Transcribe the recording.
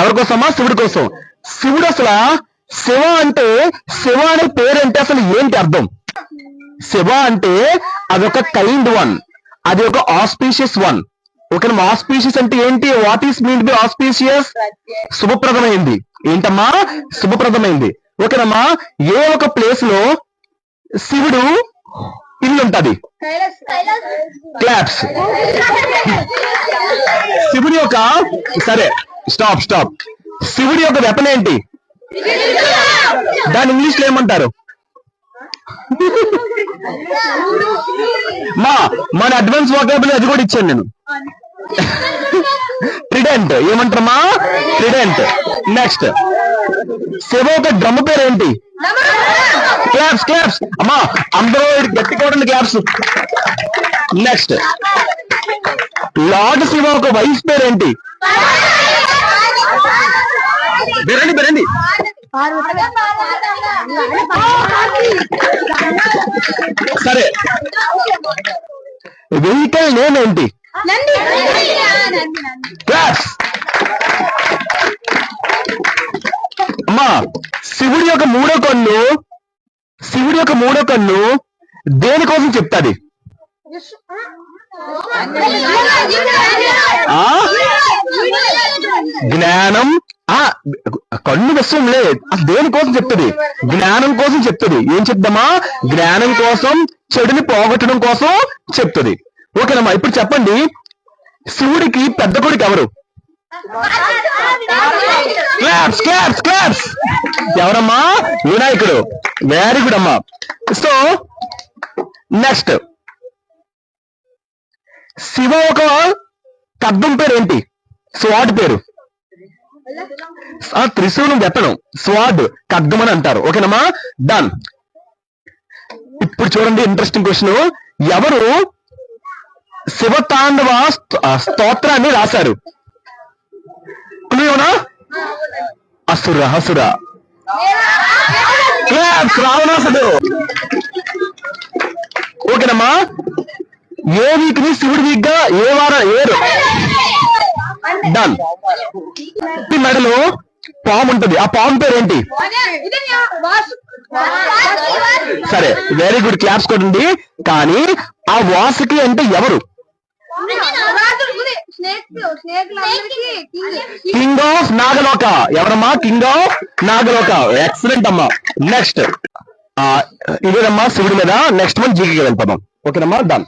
ఎవరి కోసమా? శివుడి కోసం. శివుడు అసలు శివ అంటే, శివ అనే పేరంటే అసలు ఏంటి అర్థం? శివ అంటే అదొక కైండ్ వన్, అది ఒక ఆస్పీషియస్ వన్. ఓకేనమ్మా. ఆస్పీషియస్ అంటే ఏంటి? What is mean be auspicious? శుభప్రదమైంది. ఏంటమ్మా? శుభప్రదమైంది. ఓకేనమ్మా. ఏ ఒక ప్లేస్ లో శివుడు ఇల్లు ఉంటది? క్లాప్స్. శివుడి యొక్క, సరే స్టాప్. శివుడి యొక్క వెపన్ ఏంటి? దాని ఇంగ్లీష్ లో ఏమంటారు? మన అడ్వాన్స్ వొకాబులరీ అది కూడా ఇచ్చాను నేను. ట్రిడెంట్. ఏమంటారమ్మా? ట్రిడెంట్. నెక్స్ట్, శివ ఒక డ్రమ్ పేరు ఏంటి? క్లాప్స్. అమ్మా అందరూ గట్టి కొట్టండి క్లాప్స్. నెక్స్ట్, లార్డ్ శివ ఒక వైఫ్ పేరు ఏంటి? బెరండి. సరే, వెహికల్ నేమ్ ఏంటి? క్లాప్స్. అమ్మా శివుడి యొక్క మూడో కన్ను దేనికోసం చెప్తాది? జ్ఞానం. కన్ను విషయం లేదు, దేనికోసం చెప్తుంది? జ్ఞానం కోసం చెప్తుంది. ఏం చెప్దామా? జ్ఞానం కోసం, చెడుని పోగొట్టడం కోసం చెప్తుంది. ఓకేనమ్మా. ఇప్పుడు చెప్పండి, శివుడికి పెద్ద కొడుకు ఎవరు? క్లాప్స్. ఎవరమ్మా? వినాయకుడు. వెరీ గుడ్ అమ్మా. సో నెక్స్ట్, శివ ఒక ఖడ్గం పేరు ఏంటి? స్వాడ్ పేరు. త్రిశూలం వెపనం, స్వాడ్ ఖడ్గం అని అంటారు. ఓకేనమ్మా. డన్. ఇప్పుడు చూడండి ఇంట్రెస్టింగ్ క్వశ్చన్. ఎవరు శివతాండవ స్తోత్రాన్ని రాశారు? క్లూనా? అసుర. రావణాసుడు. ఓకేనమ్మా. ఏ వీక్ ని శివుడి వీక్ గా, ఏ వారం ఏరు? డన్. మెడలో పాము ఉంటది, ఆ పాము పేరు ఏంటి? సరే, వెరీ గుడ్. క్లాప్స్ కొట్టండి. కానీ ఆ వాసుకి అంటే ఎవరు? King of Nagaloka. ఎవరమ్మా? King of Nagaloka. ఎక్సలెంట్ అమ్మా. నెక్స్ట్, ఇదేనమ్మా శివుడి మీద. నెక్స్ట్ మనం జీకే వెళ్ళిపోదాం. ఓకేనమ్మా. డన్.